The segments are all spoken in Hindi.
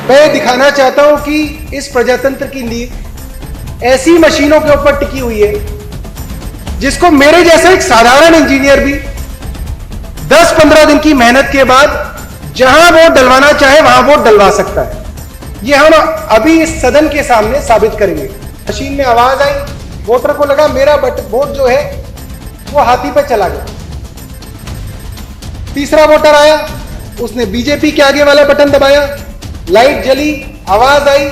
मैं दिखाना चाहता हूं कि इस प्रजातंत्र की नींव ऐसी मशीनों के ऊपर टिकी हुई है जिसको मेरे जैसा एक साधारण इंजीनियर भी 10-15 दिन की मेहनत के बाद जहां वोट डलवाना चाहे वहां वोट डलवा सकता है। यह हम अभी इस सदन के सामने साबित करेंगे। मशीन में आवाज आई, वोटर को लगा मेरा वोट जो है वो हाथी पे चला गया। तीसरा वोटर आया, उसने बीजेपी के आगे वाला बटन दबाया, लाइट जली, आवाज आई,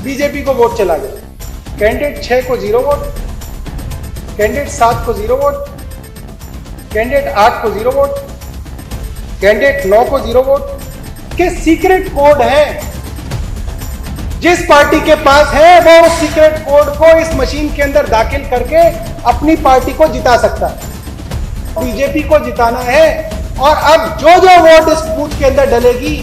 बीजेपी को वोट चला गया। कैंडिडेट 6 को 0 वोट, कैंडिडेट 7 को 0 वोट, कैंडिडेट 8 को 0 वोट, कैंडिडेट 9 को 0 वोट के सीक्रेट कोड है। जिस पार्टी के पास है वो उस सीक्रेट कोड को इस मशीन के अंदर दाखिल करके अपनी पार्टी को जिता सकता है। बीजेपी को जिताना है और अब जो वोट इस बूथ के अंदर डलेगी,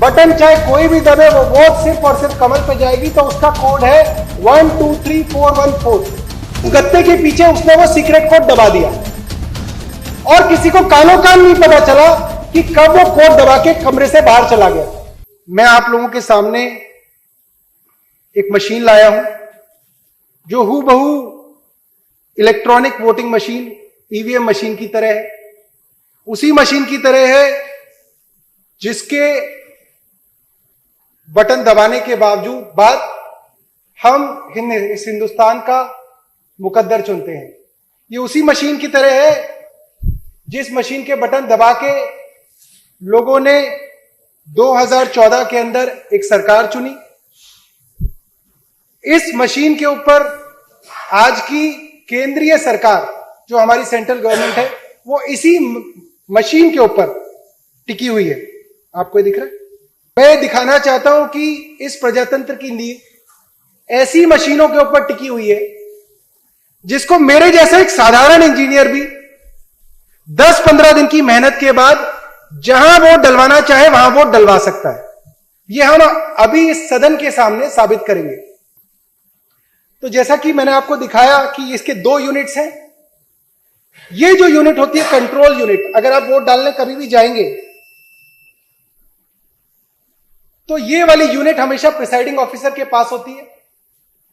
बटन चाहे कोई भी दबे, वो वोट सिर्फ और सिर्फ कमल पे जाएगी। तो उसका कोड है 123414। गत्ते के पीछे उसने वो सीक्रेट कोड दबा दिया और किसी को कानो कान नहीं पता चला कि कब वो कोड दबा के कमरे से बाहर चला गया। मैं आप लोगों के सामने एक मशीन लाया हूं जो हूबहू electronic voting machine, EVM machine की तरह है। उसी मशीन की तरह है जिसके बटन दबाने के बाद हम इस हिंदुस्तान का मुकद्दर चुनते हैं। ये उसी मशीन की तरह है जिस मशीन के बटन दबा के लोगों ने 2014 के अंदर एक सरकार चुनी। इस मशीन के ऊपर आज की केंद्रीय सरकार जो हमारी सेंट्रल गवर्नमेंट है वो इसी मशीन के ऊपर टिकी हुई है। आपको ये दिख रहा है? मैं दिखाना चाहता हूं कि इस प्रजातंत्र की नींव ऐसी मशीनों के ऊपर टिकी हुई है जिसको मेरे जैसा एक साधारण इंजीनियर भी 10-15 दिन की मेहनत के बाद जहां वोट डलवाना चाहे वहां वोट डलवा सकता है। यह हम अभी इस सदन के सामने साबित करेंगे। तो जैसा कि मैंने आपको दिखाया कि इसके 2 यूनिट्स हैं। ये जो यूनिट होती है कंट्रोल यूनिट, अगर आप वोट डालने कभी भी जाएंगे तो ये वाली यूनिट हमेशा प्रिसाइडिंग ऑफिसर के पास होती है।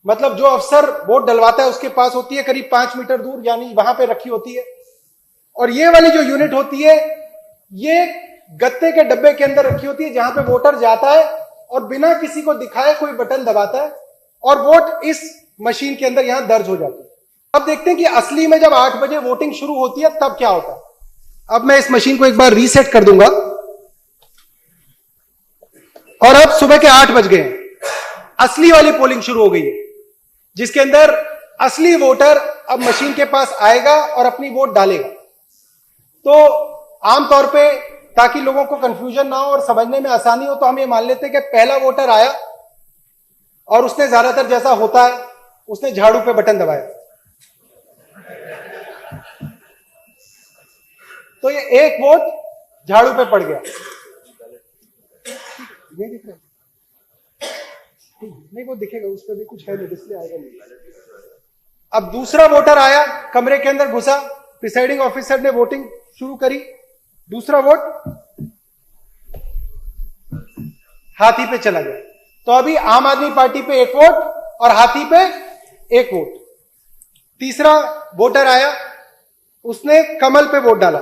मतलब जो अफसर वोट डलवाता है उसके पास होती है, करीब 5 मीटर दूर, यानी वहां पे रखी होती है। और ये वाली जो यूनिट होती है ये गत्ते के डब्बे के अंदर रखी होती है जहां पे वोटर जाता है और बिना किसी को दिखाए कोई बटन दबाता है और वोट इस मशीन के अंदर यहां दर्ज हो जाती है। अब देखते हैं कि असली में जब 8 बजे वोटिंग शुरू होती है तब क्या होता है। अब मैं इस मशीन को एक बार रीसेट कर दूंगा और अब सुबह के 8 बज गए, असली वाली पोलिंग शुरू हो गई है जिसके अंदर असली वोटर अब मशीन के पास आएगा और अपनी वोट डालेगा। तो आमतौर पे ताकि लोगों को कंफ्यूजन ना हो और समझने में आसानी हो तो हम ये मान लेते हैं कि पहला वोटर आया और उसने ज्यादातर जैसा होता है उसने झाड़ू पे बटन दबाया, तो ये एक वोट झाड़ू पे पड़ गया। नहीं दिख रहा? नहीं, वो दिखेगा, उस पर भी कुछ है नहीं, डिस्प्ले आएगा नहीं। अब दूसरा वोटर आया, कमरे के अंदर घुसा, प्रिसाइडिंग ऑफिसर ने वोटिंग शुरू करी, दूसरा वोट हाथी पे चला गया। तो अभी आम आदमी पार्टी पे 1 वोट और हाथी पे 1 वोट। तीसरा वोटर आया, उसने कमल पे वोट डाला,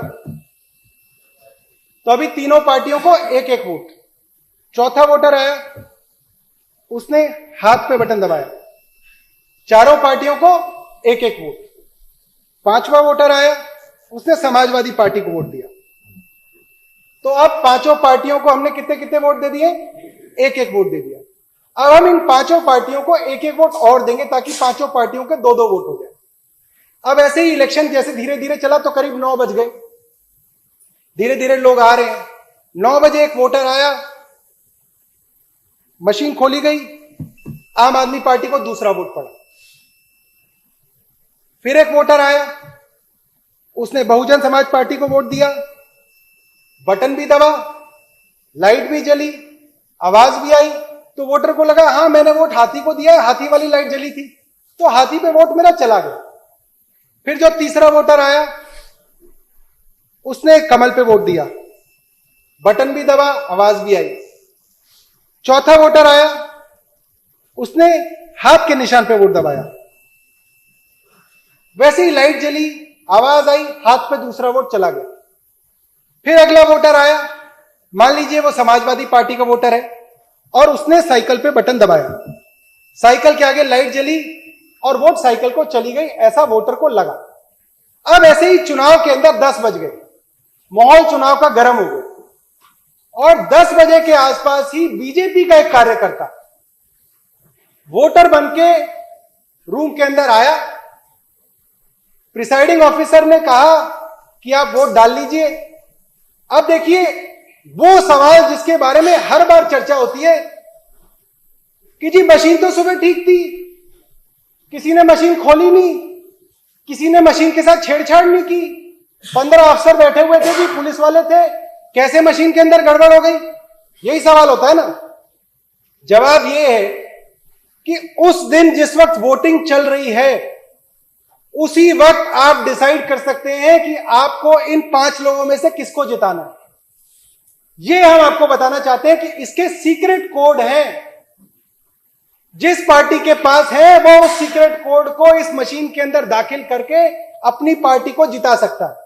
तो अभी तीनों पार्टियों को 1-1 वोट। चौथा वोटर आया, उसने हाथ पे बटन दबाया, चारों पार्टियों को 1-1 वोट। पांचवा वोटर आया, उसने समाजवादी पार्टी को वोट दिया। तो अब पांचों पार्टियों को हमने कितने कितने वोट दे दिए? 1-1 वोट दे दिया। अब हम इन पांचों पार्टियों को 1-1 वोट और देंगे ताकि पांचों पार्टियों के 2-2 वोट हो जाए। अब ऐसे ही इलेक्शन जैसे धीरे धीरे चला तो करीब 9 बज गए, धीरे धीरे लोग आ रहे हैं। 9 बजे एक वोटर आया, मशीन खोली गई, आम आदमी पार्टी को दूसरा वोट पड़ा। फिर एक वोटर आया, उसने बहुजन समाज पार्टी को वोट दिया, बटन भी दबा, लाइट भी जली, आवाज भी आई। तो वोटर को लगा हां मैंने वोट हाथी को दिया, हाथी वाली लाइट जली थी, तो हाथी पे वोट मेरा चला गया। फिर जो तीसरा वोटर आया उसने कमल पे वोट दिया, बटन भी दबा, आवाज भी आई। चौथा वोटर आया, उसने हाथ के निशान पे वोट दबाया, वैसे ही लाइट जली, आवाज आई, हाथ पे दूसरा वोट चला गया। फिर अगला वोटर आया, मान लीजिए वो समाजवादी पार्टी का वोटर है, और उसने साइकिल पे बटन दबाया, साइकिल के आगे लाइट जली और वोट साइकिल को चली गई, ऐसा वोटर को लगा। अब ऐसे ही चुनाव के अंदर 10 बज गए, माहौल चुनाव का गर्म हो गया, और 10 बजे के आसपास ही बीजेपी का एक कार्यकर्ता वोटर बनके रूम के अंदर आया। प्रिसाइडिंग ऑफिसर ने कहा कि आप वोट डाल लीजिए। अब देखिए, वो सवाल जिसके बारे में हर बार चर्चा होती है कि जी मशीन तो सुबह ठीक थी, किसी ने मशीन खोली नहीं, किसी ने मशीन के साथ छेड़छाड़ नहीं की, 15 अफसर बैठे हुए थे जी, पुलिस वाले थे, कैसे मशीन के अंदर गड़बड़ हो गई? यही सवाल होता है ना। जवाब यह है कि उस दिन जिस वक्त वोटिंग चल रही है, उसी वक्त आप डिसाइड कर सकते हैं कि आपको इन 5 लोगों में से किसको जिताना है। यह हम आपको बताना चाहते हैं कि इसके सीक्रेट कोड हैं। जिस पार्टी के पास है वो उस सीक्रेट कोड को इस मशीन के अंदर दाखिल करके अपनी पार्टी को जिता सकता है।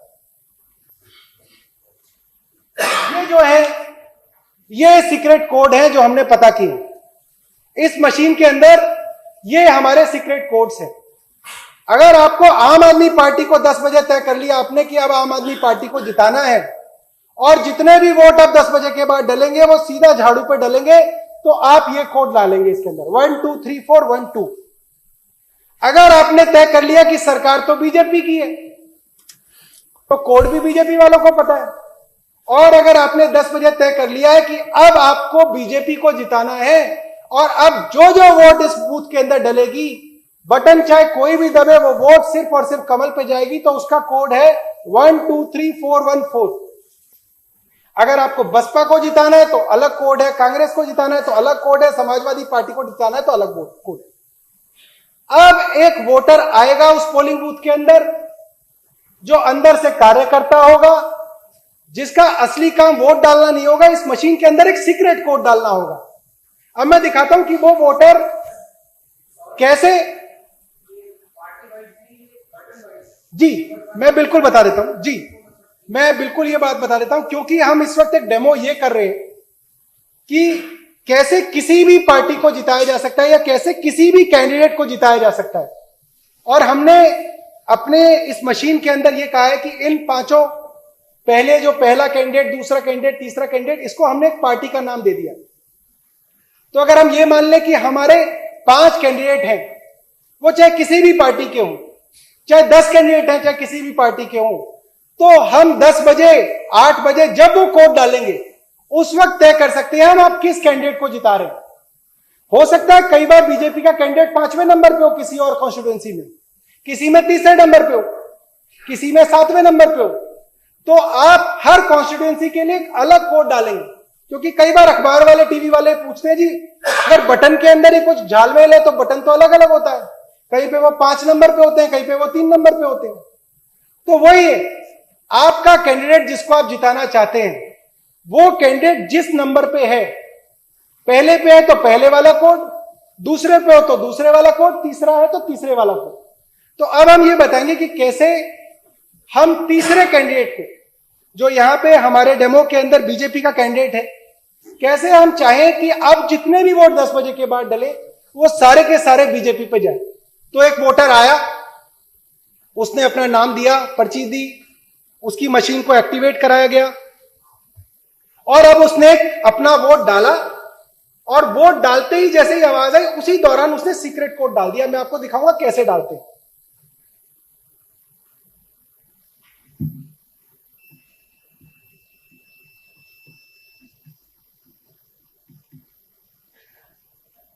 ये जो है, ये सीक्रेट कोड है जो हमने पता किए इस मशीन के अंदर। ये हमारे सीक्रेट कोड्स हैं। अगर आपको आम आदमी पार्टी को 10 बजे तय कर लिया आपने कि अब आम आदमी पार्टी को जिताना है, और जितने भी वोट आप 10 बजे के बाद डलेंगे वो सीधा झाड़ू पे डलेंगे, तो आप ये कोड डालेंगे इसके अंदर 1 2 3 4 1 2। अगर आपने तय कर लिया कि सरकार तो बीजेपी की है, तो कोड भी बीजेपी वालों को पता है। और अगर आपने 10 बजे तय कर लिया है कि अब आपको बीजेपी को जिताना है, और अब जो जो वोट इस बूथ के अंदर डलेगी, बटन चाहे कोई भी दबे, वो वोट सिर्फ और सिर्फ कमल पे जाएगी, तो उसका कोड है 1 2 3 4 1 4। अगर आपको बसपा को जिताना है तो अलग कोड है, कांग्रेस को जिताना है तो अलग कोड है, समाजवादी पार्टी को जिताना है तो अलग कोड है। अब एक वोटर आएगा उस पोलिंग बूथ के अंदर, जो अंदर से कार्यकर्ता होगा, जिसका असली काम वोट डालना नहीं होगा, इस मशीन के अंदर एक सीक्रेट कोड डालना होगा। अब मैं दिखाता हूं कि वो वोटर कैसे। जी मैं बिल्कुल बता देता हूं, जी मैं बिल्कुल ये बात बता देता हूं, क्योंकि हम इस वक्त एक डेमो ये कर रहे हैं कि कैसे किसी भी पार्टी को जिताया जा सकता है, या कैसे किसी भी कैंडिडेट को जिताया जा सकता है। और हमने अपने इस मशीन के अंदर ये कहा है कि इन 5 पहले, जो पहला कैंडिडेट, दूसरा कैंडिडेट, तीसरा कैंडिडेट, इसको हमने एक पार्टी का नाम दे दिया। तो अगर हम ये मान लें कि हमारे 5 कैंडिडेट हैं, वो चाहे किसी भी पार्टी के हों, चाहे 10 कैंडिडेट हैं चाहे किसी भी पार्टी के हों, तो हम 10 बजे 8 बजे जब वो कोड डालेंगे, उस वक्त तय कर सकते हैं हम आप किस कैंडिडेट को जिता रहे हैं। हो सकता है कई बार बीजेपी का कैंडिडेट 5वें नंबर पे हो किसी और कॉन्स्टिट्यूएंसी में, किसी में 3रे नंबर पे हो, किसी में 7वें नंबर पे हो, तो आप हर कॉन्स्टिट्यूएंसी के लिए एक अलग कोड डालेंगे। क्योंकि कई बार अखबार वाले, टीवी वाले पूछते हैं जी, अगर बटन के अंदर ही कुछ झालमेल है तो बटन तो अलग अलग होता है, कहीं पे वो 5 नंबर पे होते हैं, कहीं पे वो 3 नंबर पे होते हैं। तो वही है, आपका कैंडिडेट जिसको आप जिताना चाहते हैं, वो कैंडिडेट जिस नंबर पे है, पहले पे है तो पहले वाला कोड, दूसरे पे हो तो दूसरे वाला कोड, तीसरा है तो तीसरे वाला कोड। तो अब हम ये बताएंगे कि कैसे हम तीसरे कैंडिडेट को, जो यहां पे हमारे डेमो के अंदर बीजेपी का कैंडिडेट है, कैसे हम चाहें कि अब जितने भी वोट 10 बजे के बाद डले वो सारे के सारे बीजेपी पे जाए। तो एक वोटर आया, उसने अपना नाम दिया, पर्ची दी, उसकी मशीन को एक्टिवेट कराया गया, और अब उसने अपना वोट डाला, और वोट डालते ही जैसे ही आवाज आई, उसी दौरान उसने सीक्रेट कोड डाल दिया। मैं आपको दिखाऊंगा कैसे डालते हैं।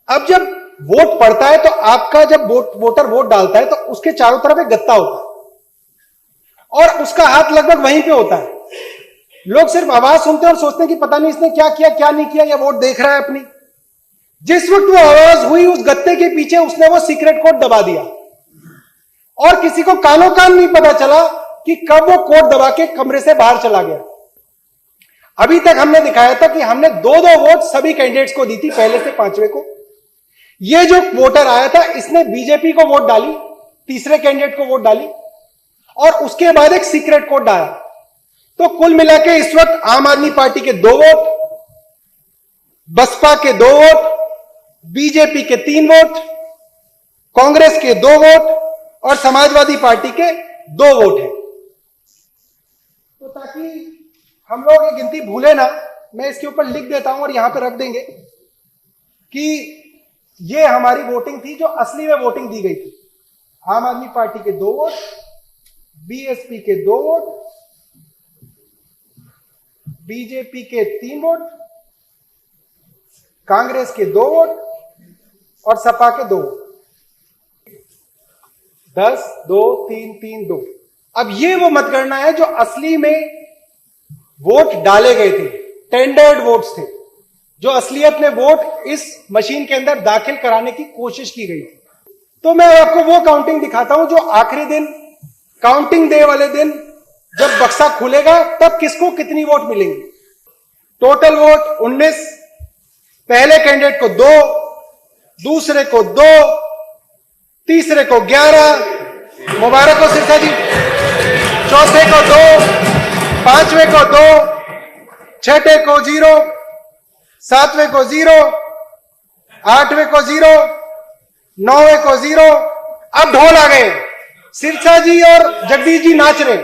अब जब वोट पड़ता है तो आपका, जब वोटर वोट डालता है तो उसके चारों तरफ एक गत्ता होता है, और उसका हाथ लगभग वहीं पे होता है। लोग सिर्फ आवाज सुनते हैं और सोचते हैं कि पता नहीं इसने क्या किया क्या नहीं किया, या वोट देख रहा है अपनी। जिस वक्त वो आवाज हुई, उस गत्ते के पीछे उसने वो सीक्रेट कोड दबा दिया, और किसी को कानो कान नहीं पता चला कि कब वो कोड दबा के कमरे से बाहर चला गया। अभी तक हमने दिखाया था कि हमने 2-2 वोट सभी कैंडिडेट्स को दी थी, पहले से 5वें को। ये जो वोटर आया था इसने बीजेपी को वोट डाली, तीसरे कैंडिडेट को वोट डाली, और उसके बाद एक सीक्रेट कोड डाला। तो कुल मिलाकर इस वक्त आम आदमी पार्टी के 2 वोट, बसपा के 2 वोट, बीजेपी के 3 वोट, कांग्रेस के 2 वोट और समाजवादी पार्टी के 2 वोट हैं। तो ताकि हम लोग ये गिनती भूले ना, मैं इसके ऊपर लिख देता हूं और यहां पे रख देंगे कि ये हमारी वोटिंग थी जो असली में वोटिंग दी गई थी। आम आदमी पार्टी के 2 वोट, बीएसपी के 2 वोट, बीजेपी के 3 वोट, कांग्रेस के 2 वोट और सपा के 2 वोट। 10, 2, 3, 3, 2। अब ये वो मतगणना है जो असली में वोट डाले गए थे, टेंडर्ड वोट्स थे, जो असलियत में वोट इस मशीन के अंदर दाखिल कराने की कोशिश की गई थी। तो मैं आपको वो काउंटिंग दिखाता हूं जो आखिरी दिन, काउंटिंग डे वाले दिन जब बक्सा खुलेगा तब किसको कितनी वोट मिलेंगी। टोटल वोट 19, पहले कैंडिडेट को 2, दूसरे को 2, तीसरे को 11, मुबारक हो सिरसा जी, चौथे को 2, पांचवें को 2, छठे को 0, सातवें को 0, आठवें को 0, नौवें को 0। अब ढोल आ गए, सिरसा जी और जगदीश जी नाच रहे।